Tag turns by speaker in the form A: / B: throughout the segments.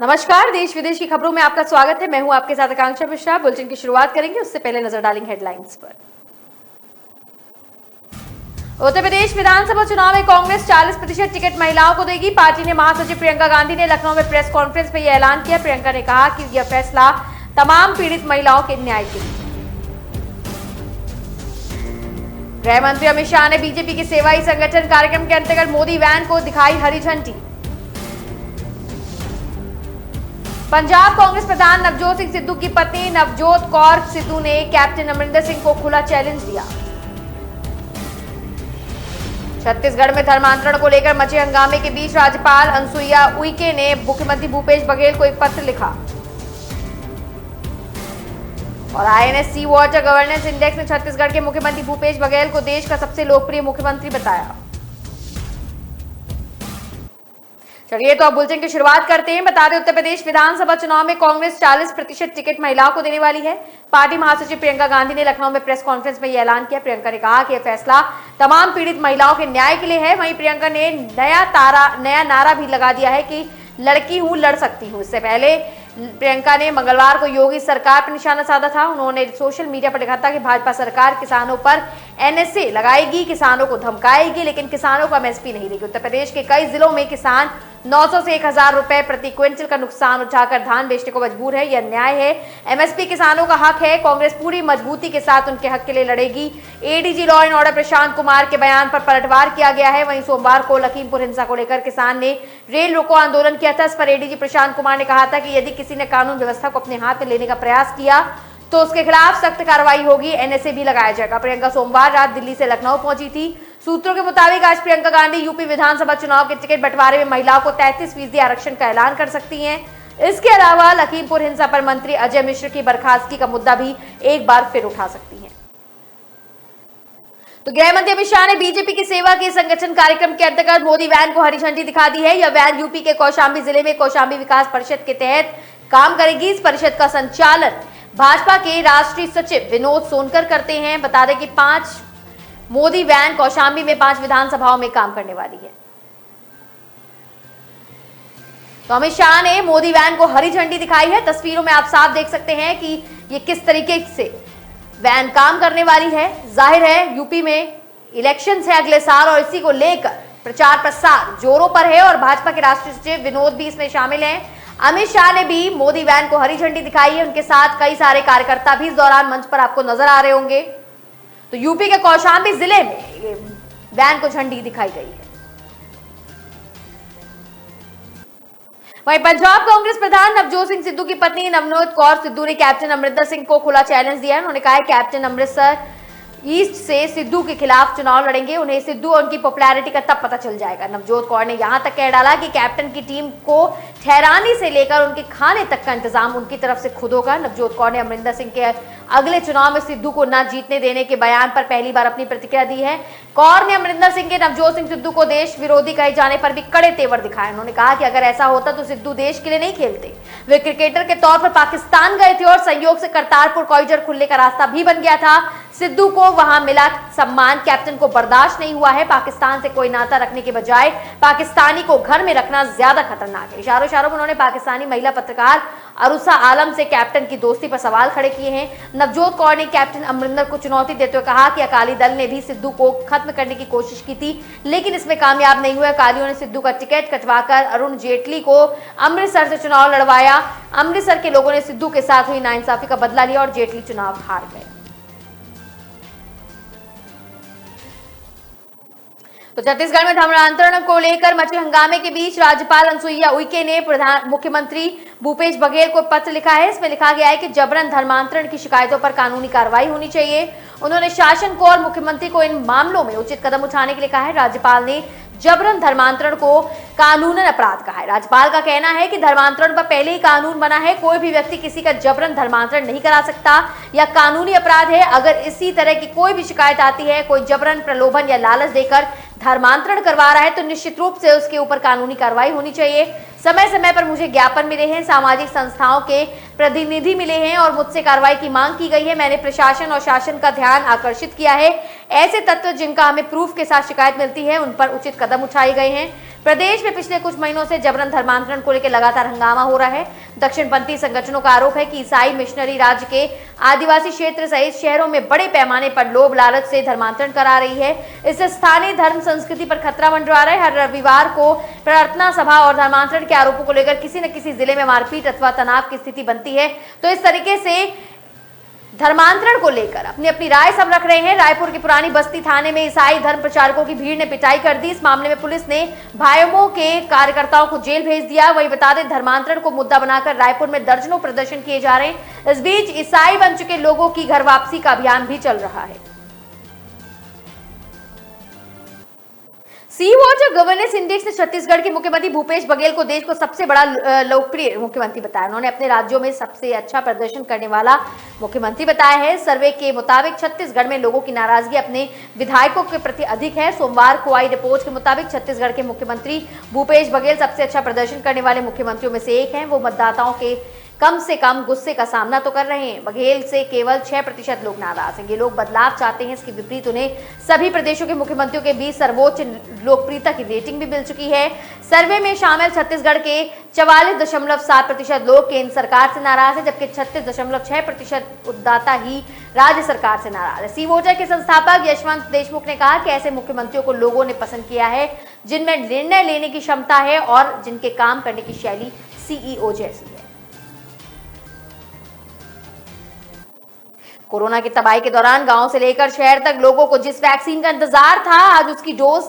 A: नमस्कार, देश विदेश की खबरों में आपका स्वागत है। मैं हूं आपके साथ आकांक्षा मिश्रा। बुलेटिन की शुरुआत करेंगे, उससे पहले नजर डालेंगे हेडलाइंस पर। उत्तर प्रदेश विधानसभा चुनाव में कांग्रेस 40% टिकट महिलाओं को देगी। पार्टी ने महासचिव प्रियंका गांधी ने लखनऊ में प्रेस कॉन्फ्रेंस में यह ऐलान किया। प्रियंका ने कहा कि यह फैसला तमाम पीड़ित महिलाओं के न्याय के लिए। गृह मंत्री अमित शाह ने बीजेपी के सेवा ही संगठन कार्यक्रम के अंतर्गत मोदी वैन को दिखाई हरी झंडी। पंजाब कांग्रेस प्रधान नवजोत सिंह सिद्धू की पत्नी नवजोत कौर सिद्धू ने कैप्टन अमरिंदर सिंह को खुला चैलेंज दिया। छत्तीसगढ़ में धर्मांतरण को लेकर मचे हंगामे के बीच राज्यपाल अनुसुईया उइके ने मुख्यमंत्री भूपेश बघेल को एक पत्र लिखा। और आईएनएस सी वाटर गवर्नेंस इंडेक्स ने छत्तीसगढ़ के मुख्यमंत्री भूपेश बघेल को देश का सबसे लोकप्रिय मुख्यमंत्री बताया। चलिए तो अब बुलेटिन की शुरुआत करते हैं। बता दें, उत्तर प्रदेश विधानसभा चुनाव में कांग्रेस 40% टिकट महिलाओं को देने वाली है। पार्टी महासचिव प्रियंका गांधी ने लखनऊ में प्रेस कॉन्फ्रेंस में यह ऐलान किया। प्रियंका ने कहा कि यह फैसला तमाम पीड़ित महिलाओं के न्याय के लिए है। वहीं प्रियंका ने नया नारा भी लगा दिया है कि लड़की हूं, लड़ सकती हूं। इससे पहले प्रियंका ने मंगलवार को योगी सरकार पर निशाना साधा था। उन्होंने सोशल मीडिया पर लिखा था कि भाजपा सरकार किसानों पर एनएसए लगाएगी, किसानों को धमकाएगी, लेकिन किसानों को एमएसपी नहीं देगी। उत्तर प्रदेश के कई जिलों में किसान 900 से 1000 रुपए प्रति क्विंटल का नुकसान उठाकर धान बेचने को मजबूर है। यह न्याय है। एमएसपी किसानों का हक है। कांग्रेस पूरी मजबूती के साथ उनके हक के लिए लड़ेगी। ADG law and order Prashant Kumar के बयान पर पलटवार किया गया है। वहीं सोमवार को लखीमपुर हिंसा को लेकर किसान ने रेल रोको आंदोलन किया था। इस पर एडीजी प्रशांत कुमार ने कहा था कि यदि किसी ने कानून व्यवस्था को अपने हाथ में लेने का प्रयास किया तो उसके खिलाफ सख्त कार्रवाई होगी। एनएसए भी लगाया जाएगा। प्रियंका सोमवार रात दिल्ली से लखनऊ पहुंची थी। सूत्रों के मुताबिक आज प्रियंका गांधी यूपी विधानसभा चुनाव के टिकट बंटवारे में महिलाओं को 33% आरक्षण का ऐलान कर सकती हैं। इसके अलावा लखीमपुर हिंसा पर मंत्री अजय मिश्र की बर्खास्तगी का मुद्दा भी एक बार फिर उठा सकती हैं। तो गृह मंत्री अमित शाह ने बीजेपी की सेवा के संगठन कार्यक्रम के अंतर्गत मोदी वैन को हरी झंडी दिखा दी है। यह वैन यूपी के कौशाम्बी जिले में कौशाम्बी विकास परिषद के तहत काम करेगी। इस परिषद का संचालन भाजपा के राष्ट्रीय सचिव विनोद सोनकर करते हैं। बता दें कि 5 मोदी वैन कौशाम्बी में 5 विधानसभाओं में काम करने वाली है। तो अमित शाह ने मोदी वैन को हरी झंडी दिखाई है। तस्वीरों में आप साफ देख सकते हैं कि ये किस तरीके से वैन काम करने वाली है। जाहिर है यूपी में इलेक्शंस है अगले साल और इसी को लेकर प्रचार प्रसार जोरों पर है और भाजपा के राष्ट्रीय सचिव विनोद भी इसमें शामिल हैं। अमित शाह ने भी मोदी वैन को हरी झंडी दिखाई है। उनके साथ कई सारे कार्यकर्ता भी इस दौरान मंच पर आपको नजर आ रहे होंगे। तो यूपी के कौशाम्बी जिले में ये वैन को झंडी दिखाई गई है। वहीं पंजाब कांग्रेस प्रधान नवजोत सिंह सिद्धू की पत्नी नवजोत कौर सिद्धू ने कैप्टन अमरिंदर सिंह को खुला चैलेंज दिया है। उन्होंने कहा है कैप्टन अमृतसर ईस्ट से सिद्धू के खिलाफ चुनाव लड़ेंगे। उन्हें सिद्धू और उनकी पॉपुलैरिटी का तब पता चल जाएगा। नवजोत कौर ने यहां तक कह डाला कि कैप्टन की टीम को ठहराने से लेकर उनके खाने तक का इंतजाम उनकी तरफ से खुद होगा। नवजोत कौर ने अमरिंदर सिंह के अगले चुनाव में सिद्धू को न जीतने देने के बयान पर पहली बार अपनी प्रतिक्रिया दी है। कौर ने अमरिंदर सिंह के नवजोत सिंह सिद्धू को देश विरोधी कहे जाने पर भी कड़े तेवर दिखाए। उन्होंने कहा कि अगर ऐसा होता तो सिद्धू देश के लिए नहीं खेलते। वे क्रिकेटर के तौर पर पाकिस्तान गए थे और संयोग से करतारपुर कॉरिडोर खुलने का रास्ता भी बन गया था। सिद्धू को वहां मिला सम्मान कैप्टन को बर्दाश्त नहीं हुआ है। पाकिस्तान से कोई नाता रखने के बजाय पाकिस्तानी को घर में रखना ज्यादा खतरनाक है। इशारों में उन्होंने पाकिस्तानी महिला पत्रकार अरुसा आलम से कैप्टन की दोस्ती पर सवाल खड़े किए हैं। नवजोत कौर ने कैप्टन अमरिंदर को चुनौती देते हुए कहा कि अकाली दल ने भी सिद्धू को खत्म करने की कोशिश की थी, लेकिन इसमें कामयाब नहीं हुआ। अकालियों ने सिद्धू का टिकट कटवाकर अरुण जेटली को अमृतसर से चुनाव लड़वाया। अमृतसर के लोगों ने सिद्धू के साथ हुई नाइंसाफी का बदला लिया और जेटली चुनाव हार गए। तो छत्तीसगढ़ में धर्मांतरण को लेकर मचे हंगामे के बीच राज्यपाल अनुसुईया उइके ने मुख्यमंत्री भूपेश बघेल को पत्र लिखा है। इसमें लिखा गया है कि जबरन धर्मांतरण की शिकायतों पर कानूनी कार्रवाई होनी चाहिए। उन्होंने शासन को और मुख्यमंत्री को इन मामलों में उचित कदम उठाने के लिए कहा है। राज्यपाल ने जबरन धर्मांतरण को कानूनन अपराध कहा है। राज्यपाल का कहना है कि धर्मांतरण पर पहले ही कानून बना है। कोई भी व्यक्ति किसी का जबरन धर्मांतरण नहीं करा सकता। यह कानूनी अपराध है। अगर इसी तरह की कोई भी शिकायत आती है, कोई जबरन प्रलोभन या लालच देकर धर्मांतरण करवा रहा है, तो निश्चित रूप से उसके ऊपर कानूनी कार्रवाई होनी चाहिए। समय समय पर मुझे ज्ञापन मिले हैं, सामाजिक संस्थाओं के प्रतिनिधि मिले हैं और मुझसे कार्रवाई की मांग की गई है। मैंने प्रशासन और शासन का ध्यान आकर्षित किया है। ऐसे तत्व जिनका हमें प्रूफ के साथ शिकायत मिलती है, उन पर उचित कदम उठाए गए हैं। प्रदेश में पिछले कुछ महीनों से जबरन धर्मांतरण को लेकर लगातार हंगामा हो रहा है। दक्षिणपंथी संगठनों का आरोप है कि ईसाई मिशनरी राज्य के आदिवासी क्षेत्र सहित शहरों में बड़े पैमाने पर लोभ लालच से धर्मांतरण करा रही है। इससे स्थानीय धर्म संस्कृति पर खतरा मंडरा रहा है। हर रविवार को प्रार्थना सभा और धर्मांतरण के आरोपों को लेकर किसी न किसी जिले में मारपीट अथवा तनाव की स्थिति बनती है। तो इस तरीके से धर्मांतरण को लेकर अपनी अपनी राय सब रख रहे हैं। रायपुर की पुरानी बस्ती थाने में ईसाई धर्म प्रचारकों की भीड़ ने पिटाई कर दी। इस मामले में पुलिस ने भाइयों के कार्यकर्ताओं को जेल भेज दिया। वही बता दें, धर्मांतरण को मुद्दा बनाकर रायपुर में दर्जनों प्रदर्शन किए जा रहे हैं। इस बीच ईसाई बन चुके लोगों की घर वापसी का अभियान भी चल रहा है। सी वॉच गवर्नेंस इंडेक्स ने छत्तीसगढ़ के मुख्यमंत्री भूपेश बघेल को देश को सबसे बड़ा लोकप्रिय मुख्यमंत्री बताया। उन्होंने अपने राज्यों में सबसे अच्छा प्रदर्शन करने वाला मुख्यमंत्री बताया है। सर्वे के मुताबिक छत्तीसगढ़ में लोगों की नाराजगी अपने विधायकों के प्रति अधिक है। सोमवार को आई रिपोर्ट के मुताबिक छत्तीसगढ़ के मुख्यमंत्री भूपेश बघेल सबसे अच्छा प्रदर्शन करने वाले मुख्यमंत्रियों में से एक हैं। वो मतदाताओं के कम से कम गुस्से का सामना तो कर रहे हैं। बघेल से केवल 6% लोग नाराज हैं। ये लोग बदलाव चाहते हैं। इसके विपरीत उन्हें सभी प्रदेशों के मुख्यमंत्रियों के बीच सर्वोच्च लोकप्रियता की रेटिंग भी मिल चुकी है। सर्वे में शामिल छत्तीसगढ़ के 44.7% लोग केंद्र सरकार से नाराज है, जबकि 36.6% मतदाता ही राज्य सरकार से नाराज है। सी वोटर के संस्थापक यशवंत देशमुख ने कहा कि ऐसे मुख्यमंत्रियों को लोगों ने पसंद किया है जिनमें निर्णय लेने की क्षमता है और जिनके काम करने की शैली सीईओ जैसी है। कोरोना की तबाही के दौरान गांव से लेकर शहर तक लोगों को जिस वैक्सीन का इंतजार था, आज उसकी डोज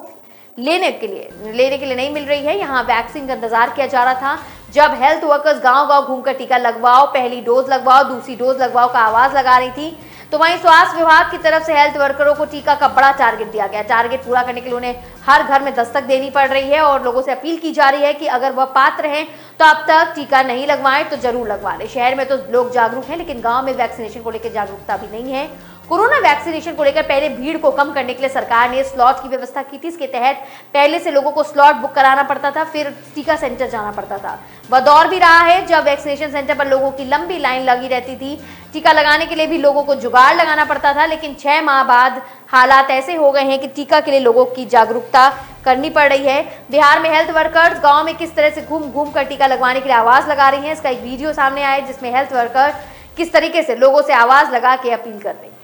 A: लेने के लिए नहीं मिल रही है। यहां वैक्सीन का इंतजार किया जा रहा था। जब हेल्थ वर्कर्स गांव-गांव घूमकर टीका लगवाओ, पहली डोज लगवाओ, दूसरी डोज लगवाओ का आवाज लगा रही थी, तो वहीं स्वास्थ्य विभाग की तरफ से हेल्थ वर्करों को टीका का बड़ा टारगेट दिया गया। टारगेट पूरा करने के लिए उन्हें हर घर में दस्तक देनी पड़ रही है और लोगों से अपील की जा रही है कि अगर वह पात्र हैं तो अब तक टीका नहीं लगवाएं तो जरूर लगवा लें। शहर में तो लोग जागरूक हैं, लेकिन गांव में वैक्सीनेशन को लेकर जागरूकता भी नहीं है। कोरोना वैक्सीनेशन को लेकर पहले भीड़ को कम करने के लिए सरकार ने स्लॉट की व्यवस्था की थी। इसके तहत पहले से लोगों को स्लॉट बुक कराना पड़ता था, फिर टीका सेंटर जाना पड़ता था। वह दौर भी रहा है जब वैक्सीनेशन सेंटर पर लोगों की लंबी लाइन लगी रहती थी। टीका लगाने के लिए भी लोगों को जुगाड़ लगाना पड़ता था, लेकिन 6 माह बाद हालात ऐसे हो गए हैं कि टीका के लिए लोगों की जागरूकता करनी पड़ रही है। बिहार में हेल्थ वर्कर्स गांव में किस तरह से घूम कर टीका लगवाने के लिए आवाज लगा रही हैं, इसका एक वीडियो सामने आया जिसमें हेल्थ वर्कर किस तरीके से लोगों से आवाज लगा के अपील कर रही है।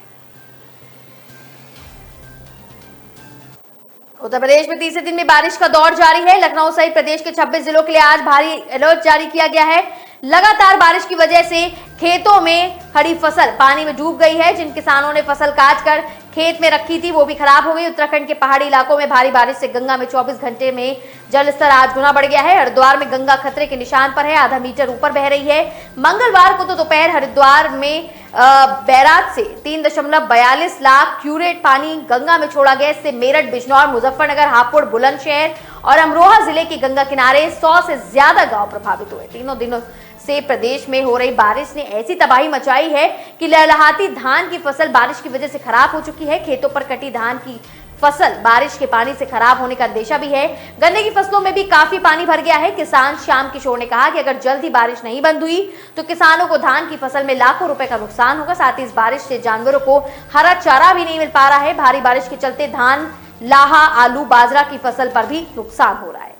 A: उत्तर प्रदेश में तीसरे दिन में बारिश का दौर जारी है। लखनऊ सहित प्रदेश के 26 जिलों के लिए आज भारी अलर्ट जारी किया गया है। लगातार बारिश की वजह से खेतों में खड़ी फसल पानी में डूब गई है। जिन किसानों ने फसल काटकर खेत में रखी थी वो भी खराब हो गई। उत्तराखंड के पहाड़ी इलाकों में भारी बारिश से गंगा में 24 घंटे में जलस्तर आज गुना बढ़ गया है। हरिद्वार में गंगा खतरे के निशान पर है, आधा मीटर ऊपर बह रही है। मंगलवार को तो दोपहर हरिद्वार में बैराज से 3.42 लाख क्यूसेक पानी गंगा में छोड़ा गया। इससे मेरठ, बिजनौर, मुजफ्फरनगर, हापुड़, बुलंदशहर और अमरोहा जिले के गंगा किनारे 100 से ज्यादा गांव प्रभावित हुए। तीनों दिनों से प्रदेश में हो रही बारिश ने ऐसी तबाही मचाई है कि लहलहाती धान की फसल बारिश की वजह से खराब हो चुकी है। खेतों पर कटी धान की फसल बारिश के पानी से खराब होने का अंदेशा भी है। गन्ने की फसलों में भी काफी पानी भर गया है। किसान श्याम किशोर ने कहा कि अगर जल्द ही बारिश नहीं बंद हुई तो किसानों को धान की फसल में लाखों रुपए का नुकसान होगा। साथ ही इस बारिश से जानवरों को हरा चारा भी नहीं मिल पा रहा है। भारी बारिश के चलते धान, लाहा, आलू, बाजरा की फसल पर भी नुकसान हो रहा है।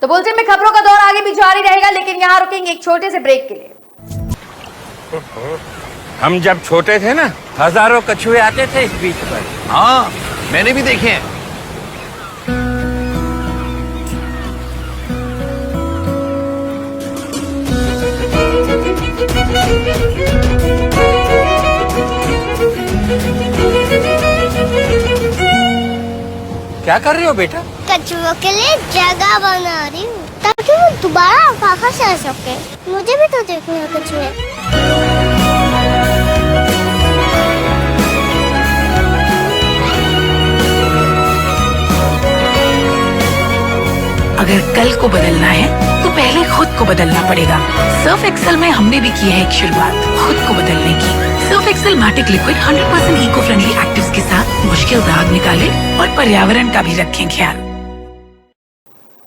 A: तो बुलेटिन में खबरों का दौर आगे भी जारी रहेगा, लेकिन यहां रुकेंगे एक छोटे से ब्रेक के लिए।
B: हम जब छोटे थे ना, हजारों कछुए आते थे इस बीच पर।
C: हाँ, मैंने भी देखे हैं।
B: क्या कर रही हो बेटा?
D: कछुओं के लिए जगह बना रही हूँ ताकि वो दोबारा वापस आ सके। मुझे भी तो देखने हैं कछुए।
E: अगर कल को बदलना है तो पहले खुद को बदलना पड़ेगा। सर्फ एक्सेल में हमने भी की है एक शुरुआत खुद को बदलने की। Surf Excel Matic liquid 100% eco friendly actives के साथ मुश्किल दाग निकाले और पर्यावरण का भी रखें ख्याल।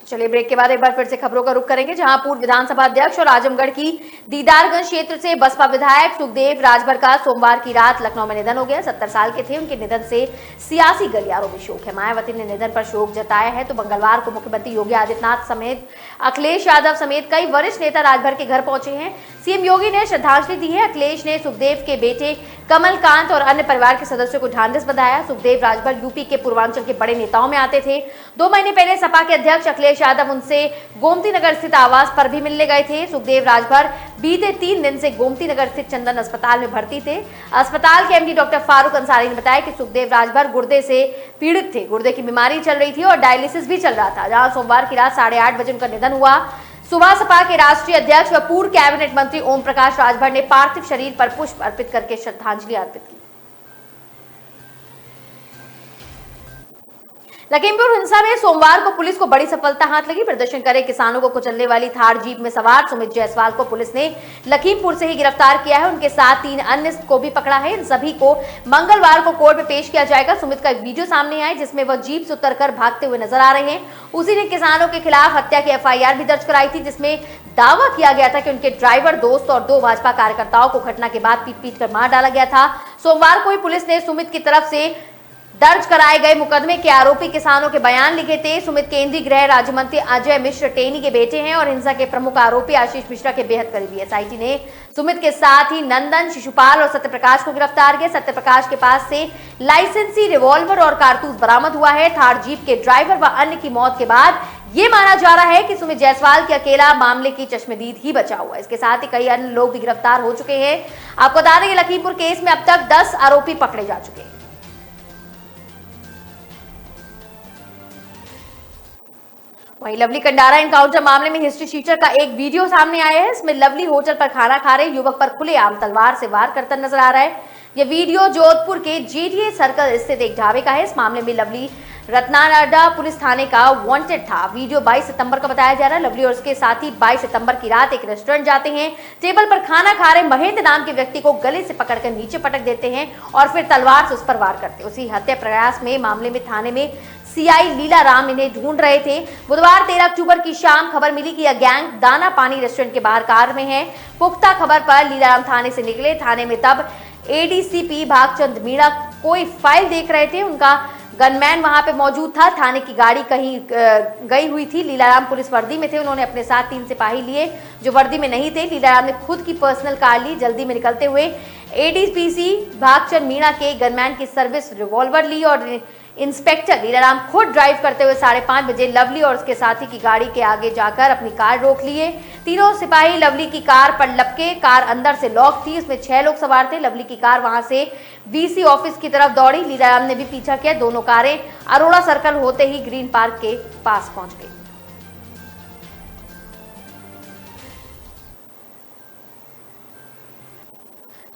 A: चलिए ब्रेक के बाद एक बार फिर से खबरों का रुख करेंगे, जहां पूर्व विधानसभा अध्यक्ष और आजमगढ़ की दीदारगंज क्षेत्र से बसपा विधायक सुखदेव राजभर का सोमवार की रात लखनऊ में निधन हो गया। 70 साल के थे। उनके निधन से सियासी गलियारों में शोक है। मायावती ने निधन पर शोक जताया है तो मंगलवार को मुख्यमंत्री योगी आदित्यनाथ समेत अखिलेश यादव समेत कई वरिष्ठ नेता राजभर के घर पहुंचे हैं। सीएम योगी ने श्रद्धांजलि दी है। अखिलेश ने सुखदेव के बेटे कमलकांत और अन्य परिवार के सदस्यों को ढांढस बंधाया। सुखदेव राजभर यूपी के पूर्वांचल के बड़े नेताओं में आते थे। 2 महीने पहले सपा के अध्यक्ष अखिलेश यादव उनसे गोमती नगर स्थित आवास पर भी मिलने गए थे। सुखदेव राजभर बीते 3 दिन से गोमती नगर स्थित चंदन अस्पताल में भर्ती थे। अस्पताल के एमडी डॉक्टर फारूक अंसारी ने बताया कि सुखदेव राजभर गुर्दे से पीड़ित थे। गुर्दे की बीमारी चल रही थी और डायलिसिस भी चल रहा था। जहां सोमवार की रात 8:30 बजे उनका निधन हुआ। सुबह सपा के राष्ट्रीय अध्यक्ष व पूर्व कैबिनेट मंत्री ओम प्रकाश राजभर ने पार्थिव शरीर पर पुष्प अर्पित करके श्रद्धांजलि अर्पित की। लखीमपुर हिंसा में सोमवार को पुलिस को बड़ी सफलता हाथ लगी। प्रदर्शन करे किसानों को कुचलने वाली थार जीप में सवार सुमित जायसवाल को पुलिस ने लखीमपुर से ही गिरफ्तार किया है। उनके साथ 3 अन्य को भी पकड़ा है। इन सभी को मंगलवार को कोर्ट में पेश किया जाएगा। सुमित का एक वीडियो सामने आया जिसमें वह जीप से उतरकर भागते हुए नजर आ रहे हैं। उसी ने किसानों के खिलाफ हत्या की FIR भी दर्ज कराई थी, जिसमें दावा किया गया था कि उनके ड्राइवर दोस्त और 2 भाजपा कार्यकर्ताओं को घटना के बाद पीट कर मार डाला गया था। सोमवार को ही पुलिस ने सुमित की तरफ से दर्ज कराए गए मुकदमे के आरोपी किसानों के बयान लिखे थे। सुमित केंद्रीय गृह राज्य मंत्री अजय मिश्र टेनी के बेटे हैं और हिंसा के प्रमुख आरोपी आशीष मिश्रा के बेहद करीबी। SIT ने सुमित के साथ ही नंदन, शिशुपाल और सत्यप्रकाश को गिरफ्तार किया। सत्यप्रकाश के पास से लाइसेंसी रिवॉल्वर और कारतूस बरामद हुआ है। थार जीप के ड्राइवर व अन्य की मौत के बाद ये माना जा रहा है कि सुमित जायसवाल के अकेला मामले की चश्मदीद ही बचा हुआ है। इसके साथ ही कई अन्य लोग भी गिरफ्तार हो चुके हैं। आपको बता दें कि लखीमपुर केस में अब तक 10 आरोपी पकड़े जा चुके हैं। वहीं लवली कंडारा एनकाउंटर मामले में हिस्ट्री शीटर का एक वीडियो सामने आया है। इसमें लवली होटल पर खाना खा रहे युवक पर खुलेआम तलवार से वार करता नजर आ रहा है। यह वीडियो जोधपुर के JDA सर्कल स्थित एक ढाबे का है। इस मामले में लवली रत्नानाडा पुलिस थाने का वांटेड था। वीडियो 22 सितंबर का बताया जा रहा है। लवली और उसके साथी 22 सितंबर की रात एक रेस्टोरेंट जाते हैं। टेबल पर खाना खा रहे महेंद्र नाम के व्यक्ति को गले से पकड़कर नीचे पटक देते हैं और फिर तलवार से उस पर वार करते हैं। उसी हत्या प्रयास में मामले में थाने में CI लीला राम इन्हें ढूंढ रहे थे। बुधवार 13 अक्टूबर की शाम खबर मिली कि यह गैंग दाना पानी रेस्टोरेंट के बाहर कार में है। पुख्ता खबर पर लीलाराम थाने से निकले। थाने में तब ADCP भागचंद मीणा कोई फाइल देख रहे थे। उनका गनमैन वहां पे मौजूद था। थाने की गाड़ी कहीं गई हुई थी। लीलाराम पुलिस वर्दी में थे। उन्होंने अपने साथ 3 सिपाही लिए जो वर्दी में नहीं थे। लीलाराम ने खुद की पर्सनल कार ली। जल्दी में निकलते हुए ADCP भागचंद मीणा के गनमैन की सर्विस रिवॉल्वर ली और इंस्पेक्टर लीलाराम खुद ड्राइव करते हुए 5:30 बजे लवली और उसके साथी की गाड़ी के आगे जाकर अपनी कार रोक लिए। तीनों सिपाही लवली की कार पर लपके। कार अंदर से लॉक थी। उसमें 6 लोग सवार थे। लवली की कार वहां से VC ऑफिस की तरफ दौड़ी। लीलाराम ने भी पीछा किया। दोनों कारें अरोड़ा सर्कल होते ही ग्रीन पार्क के पास पहुंच गई।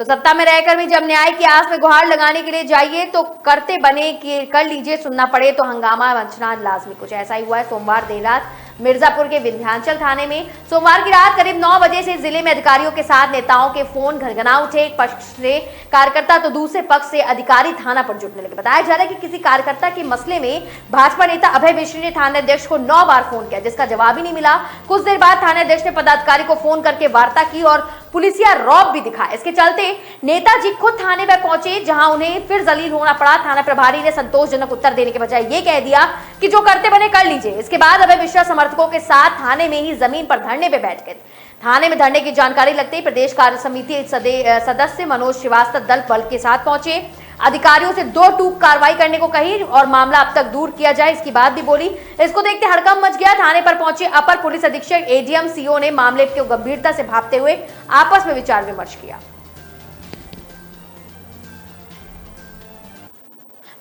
A: तो सत्ता में रहकर भी जब न्याय की आस में गुहार लगाने के लिए जाइए तो करते बने कि कर लीजिए, सुनना पड़े तो हंगामा मचना लाजमी। कुछ ऐसा ही हुआ है सोमवार देर रात मिर्जापुर के विंध्याचल थाने में। सोमवार की रात करीब 9 बजे से जिले में अधिकारियों के साथ नेताओं के फोन घनघना उठे। एक पक्ष से कार्यकर्ता तो दूसरे पक्ष से अधिकारी थाना पर जुटने लगे। बताया जा रहा है कि किसी कार्यकर्ता के मसले में भाजपा नेता अभय मिश्र ने थानाध्यक्ष को 9 बार फोन किया, जिसका जवाब ही नहीं मिला। कुछ देर बाद थानाध्यक्ष ने पदाधिकारी को फोन करके वार्ता की और पुलिसिया रौब भी दिखाया। इसके चलते नेताजी खुद थाने पर पहुंचे, जहां उन्हें फिर जलील होना पड़ा। थाना प्रभारी ने संतोषजनक उत्तर देने के बजाय ये कह दिया कि जो करते बने कर लीजिए। इसके बाद अभय मिश्रा समर्थकों के साथ थाने में ही जमीन पर धरने पे बैठ गए। थाने में धरने की जानकारी लगते ही प्रदेश कार्य समिति सदस्य मनोज श्रीवास्तव दल बल के साथ पहुंचे। अधिकारियों से 2 टूक कार्रवाई करने को कही और मामला अब तक दूर किया जाए, इसकी बात भी बोली। इसको देखते हड़कंप मच गया। थाने पर पहुंचे अपर पुलिस अधीक्षक ADM CO ने मामले को गंभीरता से भांपते हुए आपस में विचार विमर्श किया।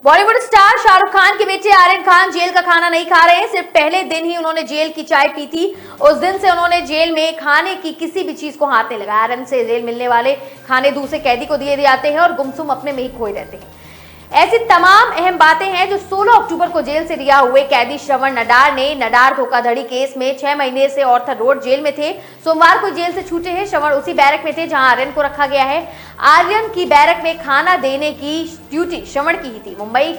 A: बॉलीवुड स्टार शाहरुख खान के बेटे आर्यन खान जेल का खाना नहीं खा रहे हैं। सिर्फ पहले दिन ही उन्होंने जेल की चाय पी थी। उस दिन से उन्होंने जेल में खाने की किसी भी चीज को हाथ नहीं लगाया। आर्यन से जेल मिलने वाले खाने दूसरे कैदी को दिए जाते हैं और गुमसुम अपने में ही खोए रहते हैं। ऐसी तमाम अहम बातें हैं जो 16 अक्टूबर को जेल से रिहा हुए कैदी श्रवण नडार ने नडार धोखाधड़ी केस में 6 महीने से ऑर्थर रोड जेल में थे। सोमवार को जेल से छूटे हैं। श्रवण उसी बैरक में थे जहां आर्यन को रखा गया है। आर्यन की बैरक में खाना देने की ड्यूटी श्रवण की ही थी। मुंबई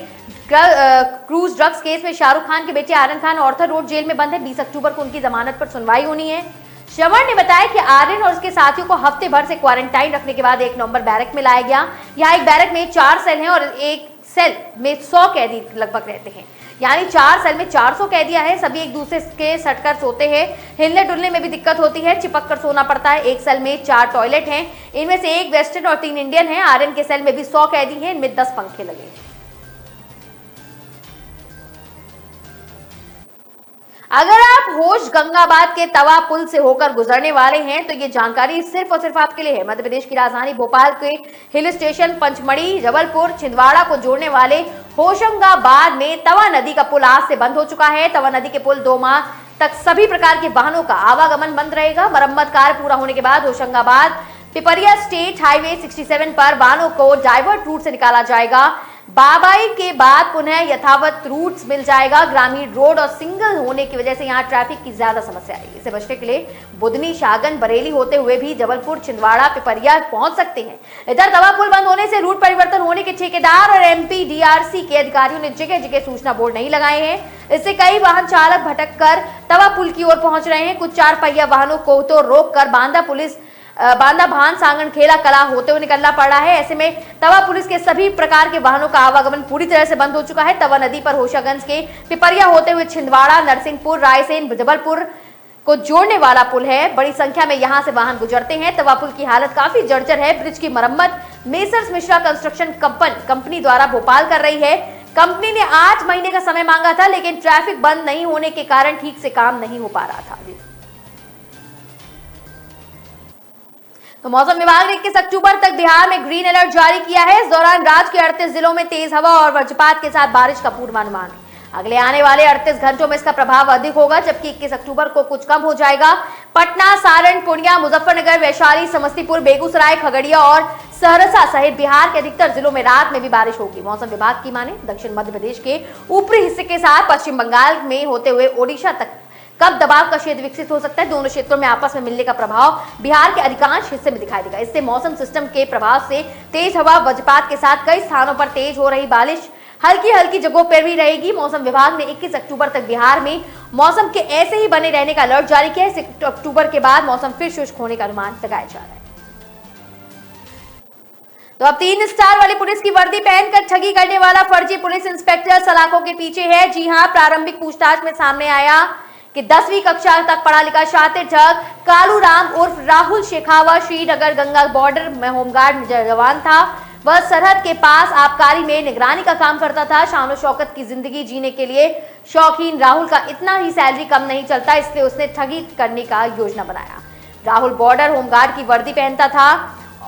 A: क्रूज ड्रग्स केस में शाहरुख खान के बेटे Aryan Khan Arthur Road jail में बंद है। 20 अक्टूबर को उनकी जमानत पर सुनवाई होनी है। श्रवण ने बताया कि आर्यन और उसके साथियों को हफ्ते भर से क्वारंटाइन रखने के बाद 1 नवंबर बैरक में लाया गया। यहाँ एक बैरक में 4 सेल हैं और एक सेल में 100 कैदी लगभग रहते हैं, यानी 4 सेल में 400 कैदियां हैं। सभी एक दूसरे के सटकर सोते हैं। हिलने डुलने में भी दिक्कत होती है, चिपक कर सोना पड़ता है। एक सेल में 4 टॉयलेट हैं, इनमें से 1 वेस्टर्न और 3 इंडियन हैं। आर्यन के सेल में भी 100 कैदी हैं, इनमें 10 पंखे लगे हैं। अगर आप होश गंगाबाद के तवा पुल से होकर गुजरने वाले हैं तो ये जानकारी सिर्फ और सिर्फ आपके लिए है। मध्य प्रदेश की राजधानी भोपाल के हिल स्टेशन पंचमढ़ी, जबलपुर, छिंदवाड़ा को जोड़ने वाले होशंगाबाद में तवा नदी का पुल आज से बंद हो चुका है। तवा नदी के पुल 2 माह तक सभी प्रकार के वाहनों का आवागमन बंद रहेगा। मरम्मत कार्य पूरा होने के बाद होशंगाबाद पिपरिया स्टेट हाईवे 67 पर वाहनों को डाइवर्ट रूट से निकाला जाएगा। बाबाई के बाद पुनः यथावत रूट्स मिल जाएगा। ग्रामीण रोड और सिंगल होने की वजह से यहाँ ट्रैफिक की ज्यादा समस्या है। इसे बचने के लिए बुधनी, शाहगंज, बरेली होते हुए भी जबलपुर, छिंदवाड़ा, पिपरिया पहुंच सकते हैं। इधर तवा पुल बंद होने से रूट परिवर्तन होने के ठेकेदार और एमपी डीआरसी के अधिकारियों ने जगह जगह सूचना बोर्ड नहीं लगाए हैं। इससे कई वाहन चालक भटक कर तवा पुल की ओर पहुंच रहे हैं। कुछ 4 पहिया वाहनों को तो रोक कर बांदा भान, सांगण, खेला कला होते हुए निकलना पड़ रहा है। ऐसे में तवा पुलिस के सभी प्रकार के वाहनों का आवागमन पूरी तरह से बंद हो चुका है। तवा नदी पर होशागंज के पिपरिया होते हुए छिंदवाड़ा, नरसिंहपुर, रायसेन, जबलपुर को जोड़ने वाला पुल है। बड़ी संख्या में यहां से वाहन गुजरते हैं। तवा पुल की हालत काफी जर्जर है। ब्रिज की मरम्मत मेसर्स मिश्रा कंस्ट्रक्शन कंपनी द्वारा भोपाल कर रही है। कंपनी ने 8 महीने का समय मांगा था, लेकिन ट्रैफिक बंद नहीं होने के कारण ठीक से काम नहीं हो पा रहा था। तो मौसम विभाग ने 21 अक्टूबर तक बिहार में ग्रीन अलर्ट जारी किया है। इस दौरान राज्य के 38 जिलों में तेज हवा और वज्रपात के साथ बारिश का पूर्वानुमान है। अगले आने वाले 38 घंटों में इसका प्रभाव अधिक होगा, जबकि 21 अक्टूबर को कुछ कम हो जाएगा। पटना, सारण, पूर्णिया, मुजफ्फरनगर, वैशाली, समस्तीपुर, बेगूसराय, खगड़िया और सहरसा सहित बिहार के अधिकतर जिलों में रात में भी बारिश होगी। मौसम विभाग की माने दक्षिण मध्य प्रदेश के ऊपरी हिस्से के साथ पश्चिम बंगाल में होते हुए ओडिशा तक कब दबाव का क्षेत्र विकसित हो सकता है। दोनों क्षेत्रों में आपस में मिलने का प्रभाव बिहार के अधिकांश हिस्से में दिखाई देगा। इससे मौसम सिस्टम के प्रभाव से तेज हवा, वज्रपात के साथ कई स्थानों पर तेज हो रही बारिश हल्की हल्की जगहों पर भी रहेगी। मौसम विभाग ने 21 अक्टूबर तक बिहार में मौसम के ऐसे ही बने रहने का अलर्ट जारी किया है। 21 अक्टूबर के बाद मौसम फिर शुष्क होने का अनुमान लगाया जा रहा है। तो अब 3 स्टार वाली पुलिस की वर्दी पहनकर ठगी करने वाला फर्जी पुलिस इंस्पेक्टर सलाखों के पीछे है। जी हां, प्रारंभिक पूछताछ में सामने आया कि 10वीं कक्षा तक पढ़ा लिखा शातिर ठग कालू राम उर्फ राहुल शेखावत श्रीनगर गंगा बॉर्डर में होमगार्ड जवान था। वह सरहद के पास आबकारी में निगरानी का काम करता था। शान शौकत की जिंदगी जीने के लिए शौकीन राहुल का इतना ही सैलरी कम नहीं चलता, इसलिए उसने ठगी करने का योजना बनाया। राहुल बॉर्डर होमगार्ड की वर्दी पहनता था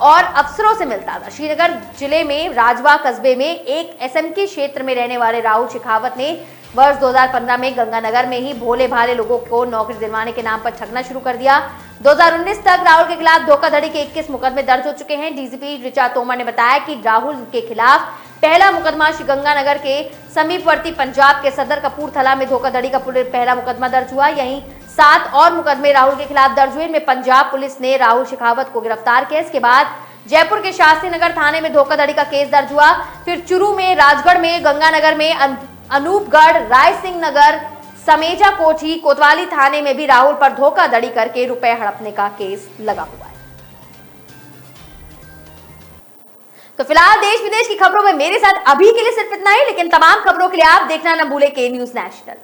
A: और अफसरों से मिलता था। श्रीनगर जिले में राजवा कस्बे में एक एसएमके क्षेत्र में रहने वाले राहुल शेखावत ने वर्ष 2015 में गंगानगर में ही भोले भाले लोगों को नौकरी दिलवाने के नाम पर ठगना शुरू कर दिया। 2019 तक राहुल के खिलाफ धोखाधड़ी के 21 मुकदमे दर्ज हो चुके हैं। डीजीपी ऋचा तोमर ने बताया कि राहुल के खिलाफ पहला मुकदमा गंगानगर के समीपवर्ती पंजाब के सदर कपूरथला में धोखाधड़ी का पहला मुकदमा दर्ज हुआ। यहीं 7 और मुकदमे राहुल के खिलाफ दर्ज हुए। इनमें पंजाब पुलिस ने राहुल शेखावत को गिरफ्तार किया। इसके बाद जयपुर के शास्त्री नगर थाने में धोखाधड़ी का केस दर्ज हुआ। फिर चुरू में, राजगढ़ में, गंगानगर में, अनूपगढ़, राय सिंह नगर, समेजा कोठी, कोतवाली थाने में भी राहुल पर धोखाधड़ी करके रुपए हड़पने का केस लगा हुआ है। तो फिलहाल देश विदेश की खबरों में मेरे साथ अभी के लिए सिर्फ इतना ही, लेकिन तमाम खबरों के लिए आप देखना न भूलें के न्यूज़ नेशनल।